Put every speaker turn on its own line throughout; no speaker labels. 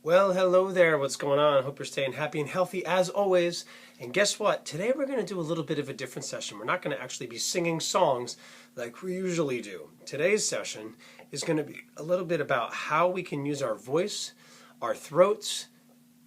Well, hello there. What's going on? Hope you're staying happy and healthy as always. And guess what? Today we're going to do a little bit of a different session. We're not going to actually be singing songs like we usually do. Today's session is going to be a little bit about how we can use our voice, our throats,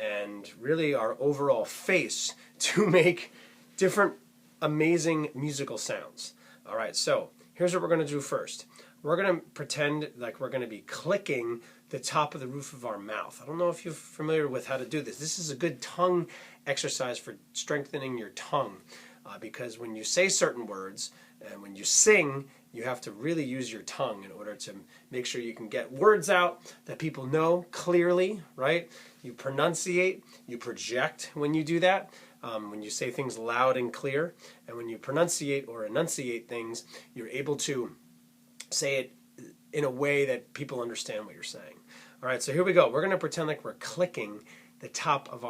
and really our overall face to make different amazing musical sounds. All right, so here's what we're going to do first. We're going to pretend like we're going to be clicking the top of the roof of our mouth. I don't know if you're familiar with how to do this. This is a good tongue exercise for strengthening your tongue because when you say certain words and when you sing, you have to really use your tongue in order to make sure you can get words out that people know clearly, right? You pronunciate, you project when you do that. When you say things loud and clear, and when you pronunciate or enunciate things, you're able to say it in a way that people understand what you're saying. All right, so here we go. We're going to pretend like we're clicking the top of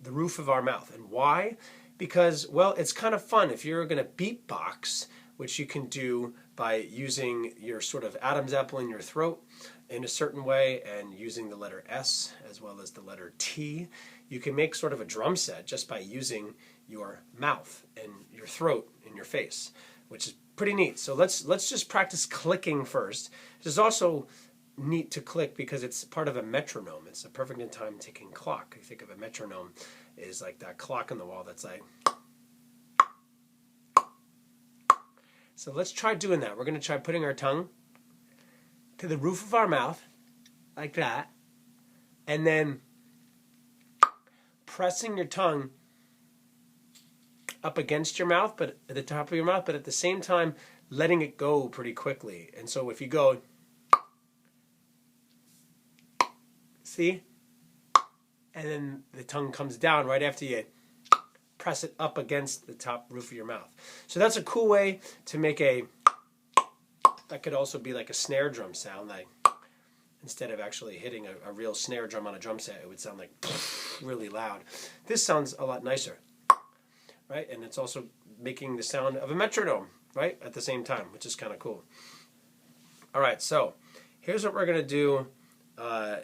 the roof of our mouth. And why? Because, well, it's kind of fun. If you're going to beatbox, which you can do by using your sort of Adam's apple in your throat in a certain way and using the letter S as well as the letter T, you can make sort of a drum set just by using your mouth and your throat and your face, which is pretty neat. So let's just practice clicking first. This is also neat to click because it's part of a metronome. It's a perfect in time ticking clock. You think of a metronome is like that clock on the wall that's like. So let's try doing that. We're going to try putting our tongue to the roof of our mouth like that, and then pressing your tongue up against your mouth, but at the top of your mouth, but at the same time letting it go pretty quickly. And so if you go, see, and then the tongue comes down right after you press it up against the top roof of your mouth. So that's a cool way to make that could also be like a snare drum sound. Like instead of actually hitting a real snare drum on a drum set, it would sound like really loud. This sounds a lot nicer. Right? And it's also making the sound of a metronome, right, at the same time, which is kind of cool. All right, so here's what we're going to do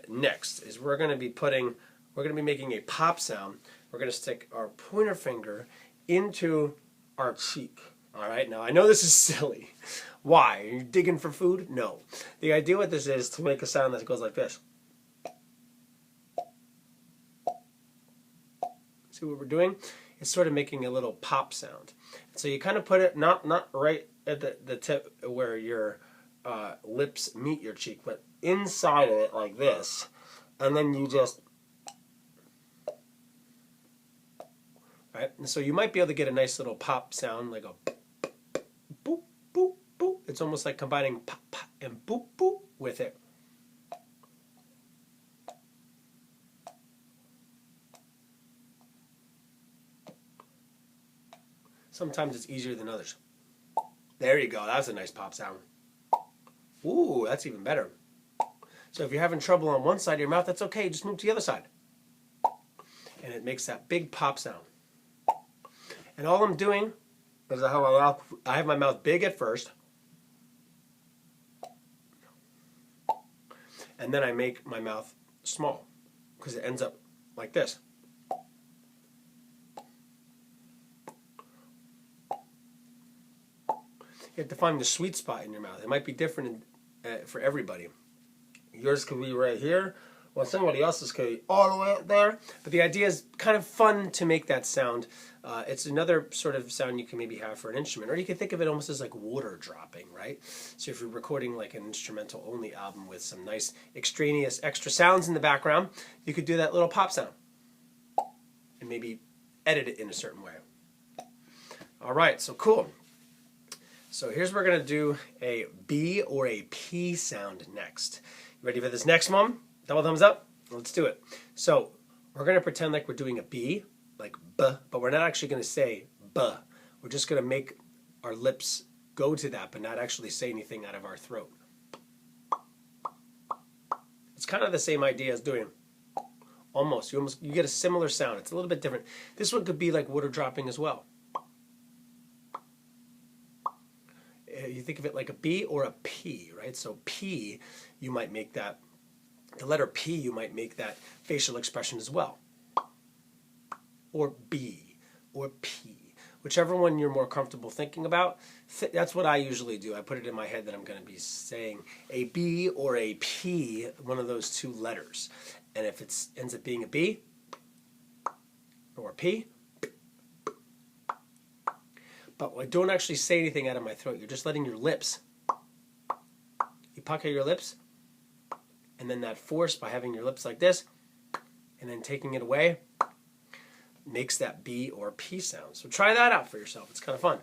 next is we're going to be making a pop sound. We're going to stick our pointer finger into our cheek. All right, now I know this is silly. Why? Are you digging for food? No. The idea with this is to make a sound that goes like this. See what we're doing? It's sort of making a little pop sound. So you kind of put it not right at the tip where your lips meet your cheek, but inside of it like this. And then you just, right? And so you might be able to get a nice little pop sound like a boop, boop, boop. It's almost like combining pop, pop and boop, boop with it. Sometimes it's easier than others. There you go. That's a nice pop sound. Ooh, that's even better. So if you're having trouble on one side of your mouth, that's okay. Just move to the other side. And it makes that big pop sound. And all I'm doing is I have my mouth big at first. And then I make my mouth small because it ends up like this. You have to find the sweet spot in your mouth. It might be different for everybody. Yours could be right here, while somebody else's could be all the way up there. But the idea is kind of fun to make that sound. It's another sort of sound you can maybe have for an instrument. Or you can think of it almost as like water dropping, right? So if you're recording like an instrumental-only album with some nice extraneous extra sounds in the background, you could do that little pop sound. And maybe edit it in a certain way. All right, so cool. So here's where we're going to do a B or a P sound next. You ready for this next one? Double thumbs up. Let's do it. So we're going to pretend like we're doing a B, like B, but we're not actually going to say B. We're just going to make our lips go to that, but not actually say anything out of our throat. It's kind of the same idea as doing almost. You get a similar sound. It's a little bit different. This one could be like water dropping as well. You think of it like a B or a P, right? So P, you might make that The letter P, you might make that facial expression as well. Or B, or P. Whichever one you're more comfortable thinking about, that's what I usually do. I put it in my head that I'm going to be saying a B or a P, one of those two letters. And if it ends up being a B or a P, but I don't actually say anything out of my throat. You're just letting your lips, you pucker your lips, and then that force by having your lips like this, and then taking it away, makes that B or P sound. So try that out for yourself. It's kind of fun.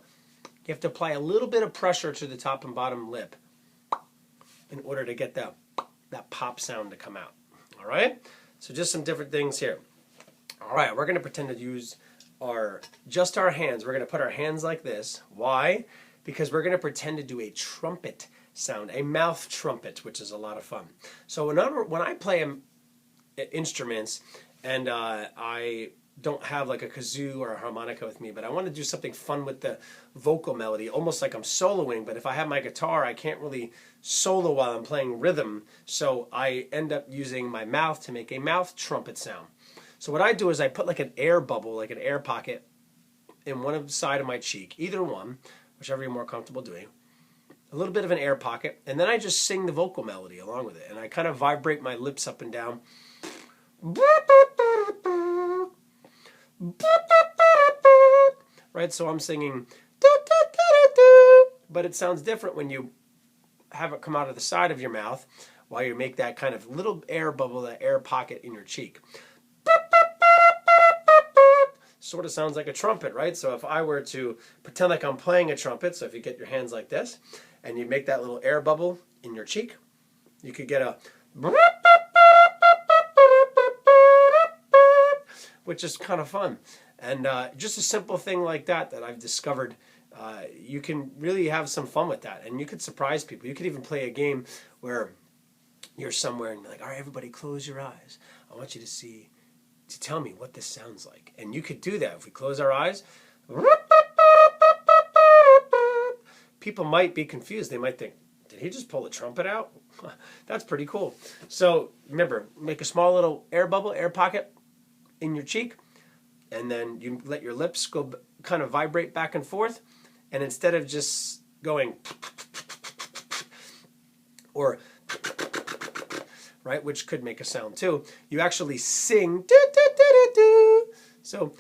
You have to apply a little bit of pressure to the top and bottom lip in order to get that pop sound to come out. All right? So just some different things here. All right, we're going to pretend to use just our hands. We're going to put our hands like this. Why? Because we're going to pretend to do a trumpet sound, a mouth trumpet, which is a lot of fun. So when I play instruments and I don't have like a kazoo or a harmonica with me, but I want to do something fun with the vocal melody, almost like I'm soloing, but if I have my guitar, I can't really solo while I'm playing rhythm, so I end up using my mouth to make a mouth trumpet sound. So what I do is I put like an air bubble, like an air pocket, in one side of my cheek, either one, whichever you're more comfortable doing, a little bit of an air pocket, and then I just sing the vocal melody along with it, and I kind of vibrate my lips up and down. Right, so I'm singing, but it sounds different when you have it come out of the side of your mouth while you make that kind of little air bubble, that air pocket in your cheek. Sort of sounds like a trumpet, right? So if I were to pretend like I'm playing a trumpet, so if you get your hands like this and you make that little air bubble in your cheek, you could get a which is kind of fun. And just a simple thing like that I've discovered, you can really have some fun with that. And you could surprise people. You could even play a game where you're somewhere and you're like, all right, everybody close your eyes. I want you to tell me what this sounds like. And you could do that. If we close our eyes, people might be confused. They might think, did he just pull a trumpet out? That's pretty cool. So remember, make a small little air bubble, air pocket in your cheek, and then you let your lips go kind of vibrate back and forth, and instead of just going or right, which could make a sound too, you actually sing so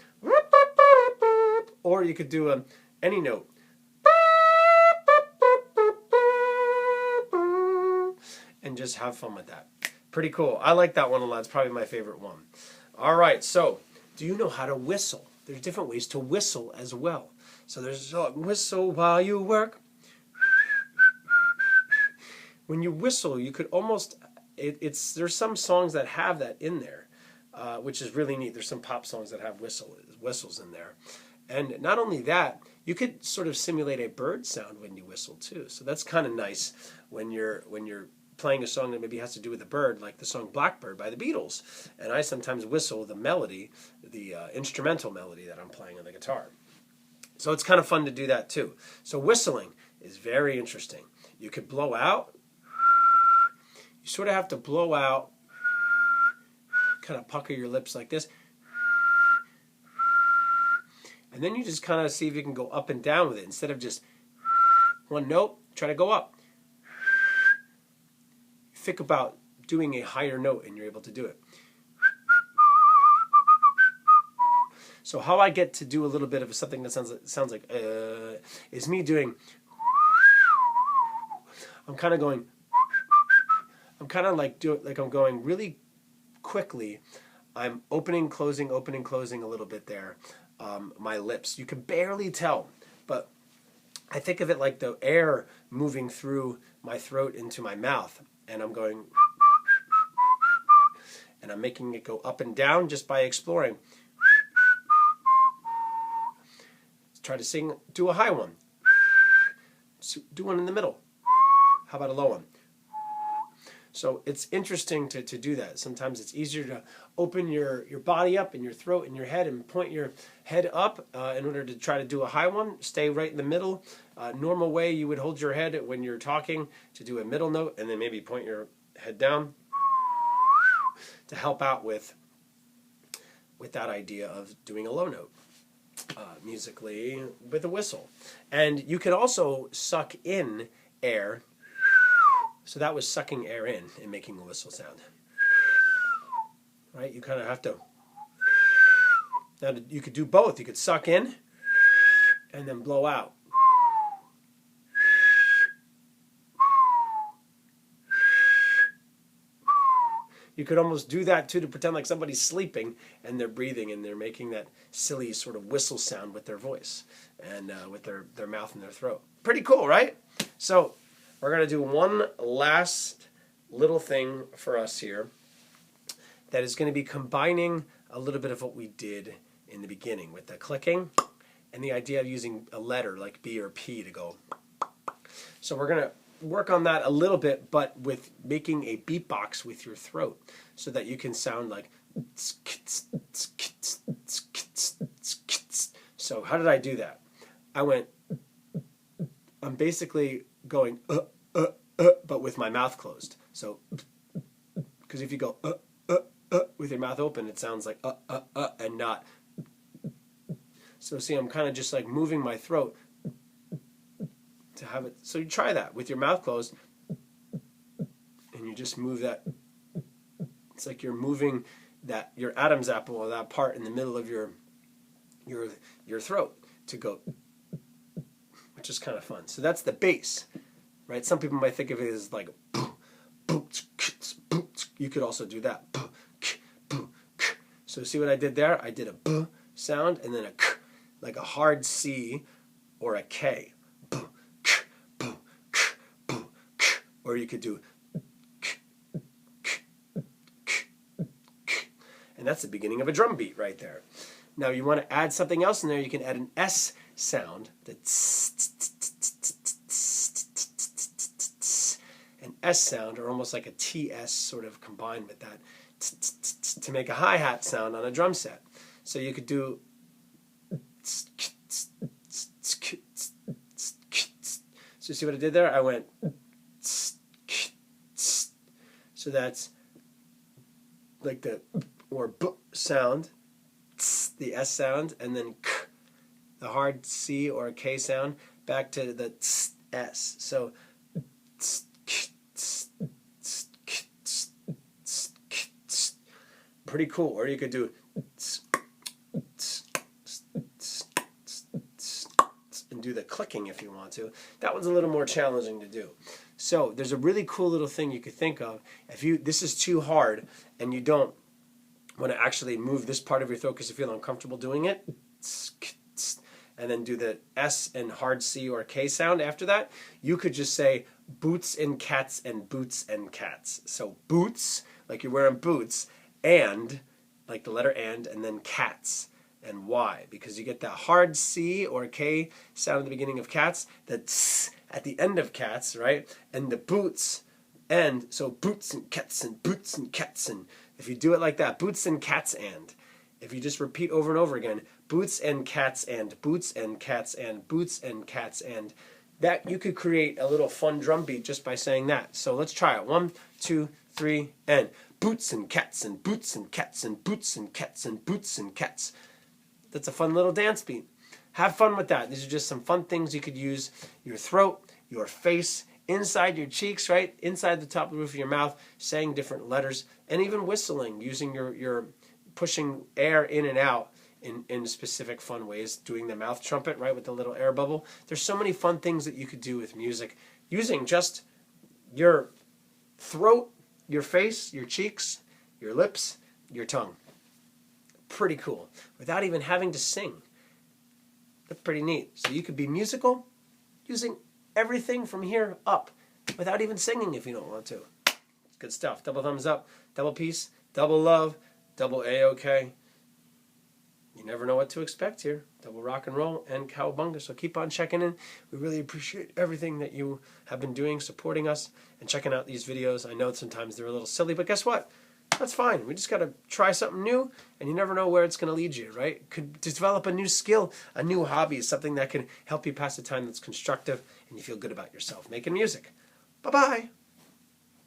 or you could do any note and just have fun with that. Pretty cool. I like that one a lot. It's probably my favorite one. All right, so do you know how to whistle? There's different ways to whistle as well. So there's whistle while you work. When you whistle, you could almost, there's some songs that have that in there, which is really neat. There's some pop songs that have whistles in there. And not only that, you could sort of simulate a bird sound when you whistle too. So that's kind of nice when you're playing a song that maybe has to do with a bird, like the song Blackbird by the Beatles. And I sometimes whistle the melody, the instrumental melody that I'm playing on the guitar. So it's kind of fun to do that too. So whistling is very interesting. You could blow out. You sort of have to blow out, kind of pucker your lips like this. And then you just kind of see if you can go up and down with it. Instead of just one note, try to go up. Think about doing a higher note and you're able to do it. So how I get to do a little bit of something that sounds like is me doing, I'm kind of like I'm going really quickly. I'm opening, closing a little bit there. My lips, you can barely tell, but I think of it like the air moving through my throat into my mouth. And I'm going, and I'm making it go up and down just by exploring. Try to do a high one. Do one in the middle. How about a low one? So it's interesting to do that. Sometimes it's easier to open your body up and your throat and your head and point your head up in order to try to do a high one. Stay right in the middle. Normal way you would hold your head when you're talking to do a middle note and then maybe point your head down. to help out with that idea of doing a low note musically with a whistle. And you can also suck in air. So that was sucking air in and making a whistle sound. Right? You kind of have to. Now you could do both. You could suck in and then blow out. You could almost do that too, to pretend like somebody's sleeping and they're breathing and they're making that silly sort of whistle sound with their voice and with their mouth and their throat. Pretty cool, right? So we're going to do one last little thing for us here that is going to be combining a little bit of what we did in the beginning with the clicking and the idea of using a letter like B or P to go. So we're going to work on that a little bit, but with making a beatbox with your throat so that you can sound like. So how did I do that? I'm basically going but with my mouth closed. So because if you go with your mouth open, it sounds like and not. So see, I'm kind of just like moving my throat to have it. So you try that with your mouth closed, and you just move that. It's like you're moving that your Adam's apple, or that part in the middle of your throat to go, which is kind of fun. So that's the bass, right? Some people might think of it as like, you could also do that. So see what I did there? I did a b sound and then a k, like a hard C or a K. Or you could do, and that's the beginning of a drum beat right there. Now you want to add something else in there, you can add an S sound, an S sound, or almost like a TS sort of combined with that, to make a hi-hat sound on a drum set. So you could do, so see what I did there? I went, so that's like the or b sound, the S sound, and then k, the hard C or K sound, back to the S. So pretty cool. Or you could do and do the clicking if you want to. That one's a little more challenging to do. So there's a really cool little thing you could think of. If this is too hard and you don't want to actually move this part of your throat because you feel uncomfortable doing it, and then do the S and hard C or K sound after that, you could just say boots and cats and boots and cats. So boots, like you're wearing boots, and like the letter and then cats. And why? Because you get that hard C or K sound at the beginning of cats, the tss at the end of cats, right? And the boots end, so boots and cats and boots and cats. And if you do it like that, boots and cats and. If you just repeat over and over again, boots and cats and boots and cats and boots and cats and, that you could create a little fun drum beat just by saying that. So let's try it. 1, 2, 3, and boots and cats and boots and cats and boots and cats and boots and cats. That's a fun little dance beat. Have fun with that. These are just some fun things you could use. Your throat, your face, inside your cheeks, right? Inside the top of the roof of your mouth, saying different letters, and even whistling, using your pushing air in and out in specific fun ways, doing the mouth trumpet, right, with the little air bubble. There's so many fun things that you could do with music, using just your throat, your face, your cheeks, your lips, your tongue. Pretty cool. Without even having to sing. That's pretty neat. So you could be musical using everything from here up without even singing if you don't want to. It's good stuff. Double thumbs up, double peace, double love, double A-OK. You never know what to expect here. Double rock and roll and cowabunga. So keep on checking in. We really appreciate everything that you have been doing, supporting us, and checking out these videos. I know sometimes they're a little silly, but guess what? That's fine. We just got to try something new, and you never know where it's going to lead you, right? Could develop a new skill, a new hobby, something that can help you pass the time that's constructive and you feel good about yourself making music. Bye-bye.